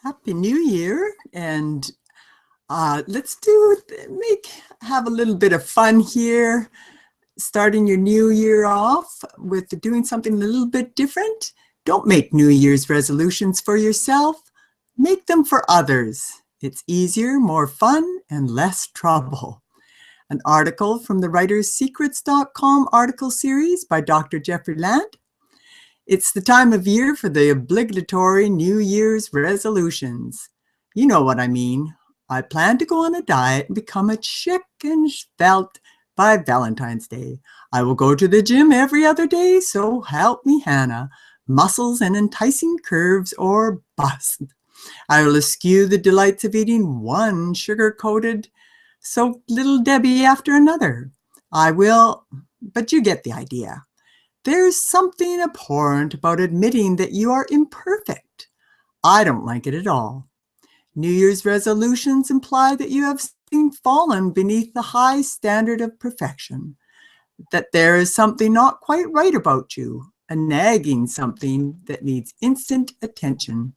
Happy New Year, and let's have a little bit of fun here, starting your new year off with doing something a little bit different. Don't make New Year's resolutions for yourself, make them for others. It's easier, more fun, and less trouble. An article from the writerssecrets.com article series by Dr. Jeffrey Lant. It's the time of year for the obligatory New Year's resolutions. You know what I mean. I plan to go on a diet and become a chick and svelte by Valentine's Day. I will go to the gym every other day, so help me Hannah. Muscles and enticing curves or bust. I will eschew the delights of eating one sugar-coated soaked little Debbie after another. But you get the idea. There's something abhorrent about admitting that you are imperfect. I don't like it at all. New Year's resolutions imply that you have fallen beneath the high standard of perfection, that there is something not quite right about you, a nagging something that needs instant attention.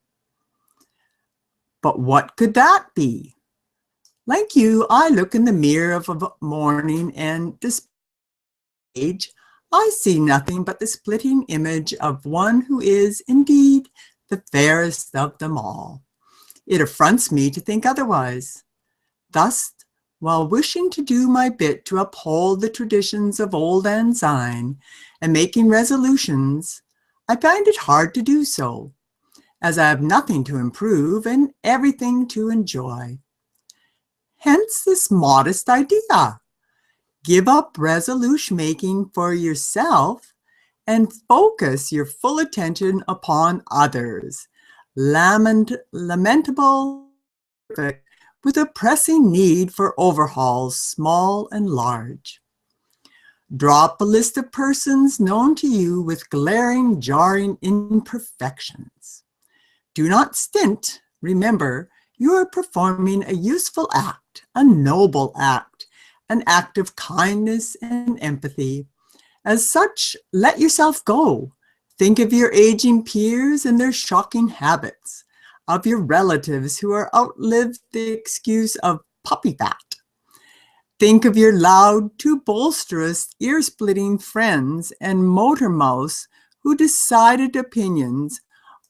But what could that be? Like you, I look in the mirror of a morning and despite I see nothing but the splitting image of one who is, indeed, the fairest of them all. It affronts me to think otherwise. Thus, while wishing to do my bit to uphold the traditions of old Lang Syne and making resolutions, I find it hard to do so, as I have nothing to improve and everything to enjoy. Hence this modest idea. Give up resolution making for yourself and focus your full attention upon others. Lamentable, with a pressing need for overhauls, small and large. Drop a list of persons known to you with glaring, jarring imperfections. Do not stint. Remember, you are performing a useful act, a noble act, an act of kindness and empathy. As such, let yourself go. Think of your aging peers and their shocking habits, of your relatives who are outlived the excuse of puppy fat. Think of your loud, too boisterous, ear-splitting friends and motor mouths who decided opinions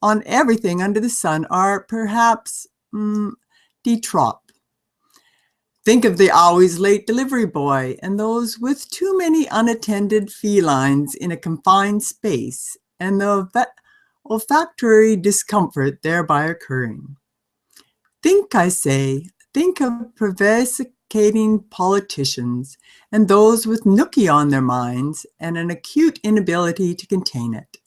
on everything under the sun are perhaps de trop. Think of the always late delivery boy and those with too many unattended felines in a confined space and the olfactory discomfort thereby occurring. Think, I say, think of prevaricating politicians and those with nookie on their minds and an acute inability to contain it.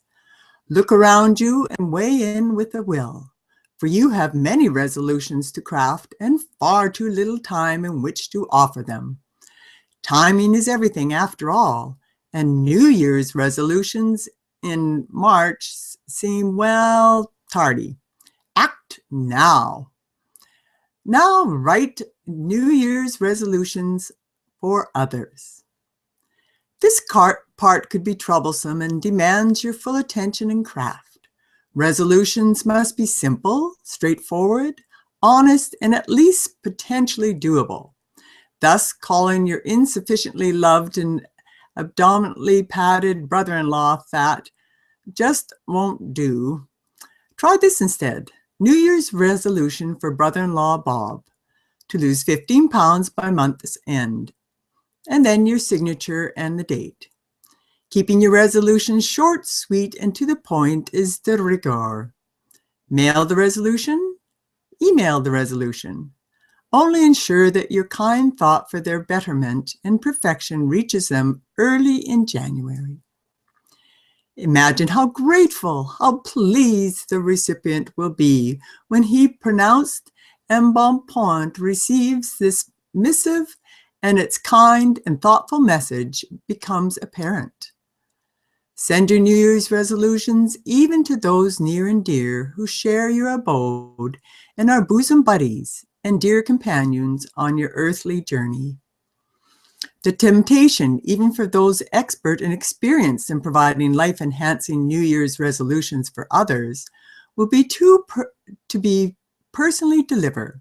Look around you and weigh in with a will. For you have many resolutions to craft and far too little time in which to offer them. Timing is everything after all, and New Year's resolutions in March seem, well, tardy. Act now. Now write New Year's resolutions for others. This part could be troublesome and demands your full attention and craft. Resolutions must be simple, straightforward, honest, and at least potentially doable. Thus, calling your insufficiently loved and abdominally padded brother-in-law fat just won't do. Try this instead. New Year's resolution for brother-in-law Bob, to lose 15 pounds by month's end, and then your signature and the date. Keeping your resolutions short, sweet, and to the point is de rigueur. Mail the resolution, email the resolution. Only ensure that your kind thought for their betterment and perfection reaches them early in January. Imagine how grateful, how pleased the recipient will be when he pronounced embonpoint receives this missive and its kind and thoughtful message becomes apparent. Send your New Year's resolutions even to those near and dear who share your abode and are bosom buddies and dear companions on your earthly journey. The temptation, even for those expert and experienced in providing life-enhancing New Year's resolutions for others, will be to be personally deliver.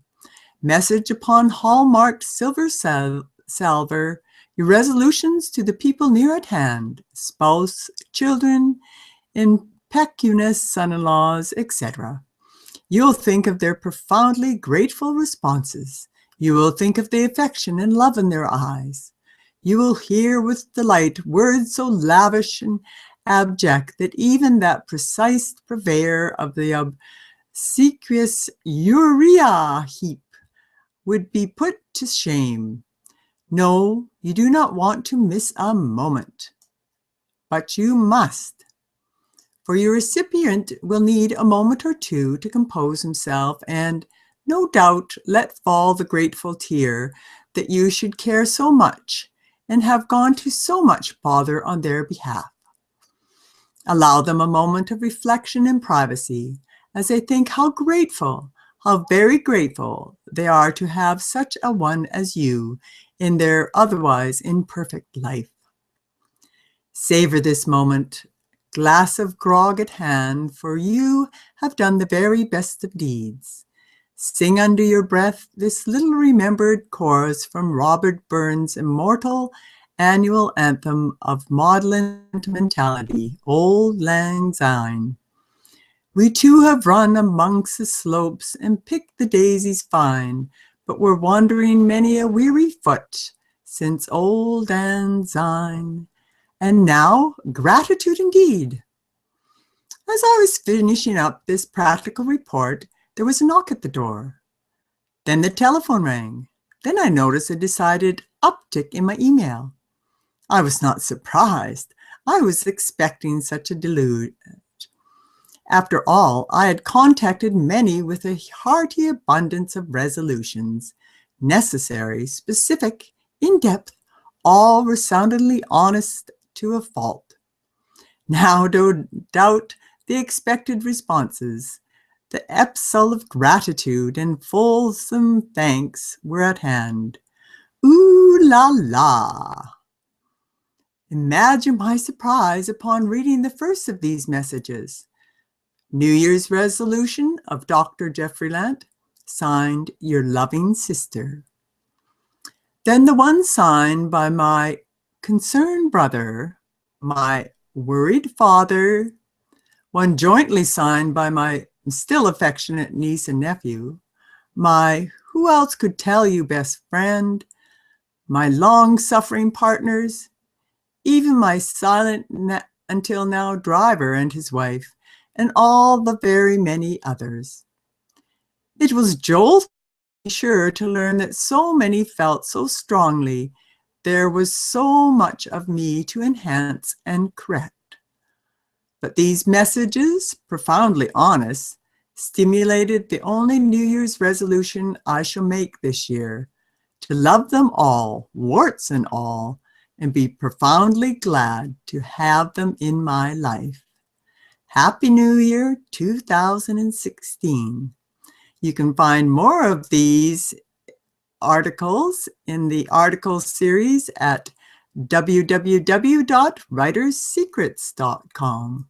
Message upon hallmarked silver salver your resolutions to the people near at hand, spouse, children, impecunious son-in-laws, etc. You'll think of their profoundly grateful responses. You will think of the affection and love in their eyes. You will hear with delight words so lavish and abject that even that precise purveyor of the obsequious urea heap would be put to shame. No, you do not want to miss a moment, but you must. For your recipient will need a moment or two to compose himself and, no doubt, let fall the grateful tear that you should care so much and have gone to so much bother on their behalf. Allow them a moment of reflection and privacy as they think how grateful, how very grateful they are to have such a one as you in their otherwise imperfect life. Savor this moment, glass of grog at hand, for you have done the very best of deeds. Sing under your breath this little remembered chorus from Robert Burns' immortal annual anthem of maudlin sentimentality, Auld Lang Syne. We too have run amongst the slopes and picked the daisies fine, but we're wandering many a weary foot since Auld Lang Syne. And now, gratitude indeed. As I was finishing up this practical report, there was a knock at the door. Then the telephone rang. Then I noticed a decided uptick in my email. I was not surprised. I was expecting such a deluge. After all, I had contacted many with a hearty abundance of resolutions, necessary, specific, in-depth, all resoundingly honest to a fault. Now, no doubt, the expected responses, the epsil of gratitude and fulsome thanks were at hand. Ooh la la! Imagine my surprise upon reading the first of these messages. New Year's resolution of Dr. Jeffrey Lant, signed your loving sister. Then the one signed by my concerned brother, my worried father, one jointly signed by my still affectionate niece and nephew, my who else could tell you best friend, my long-suffering partners, even my silent until now driver and his wife, and all the very many others. It was jolt sure to learn that so many felt so strongly there was so much of me to enhance and correct. But these messages, profoundly honest, stimulated the only New Year's resolution I shall make this year, to love them all, warts and all, and be profoundly glad to have them in my life. Happy New Year 2016. You can find more of these articles in the article series at www.writerssecrets.com.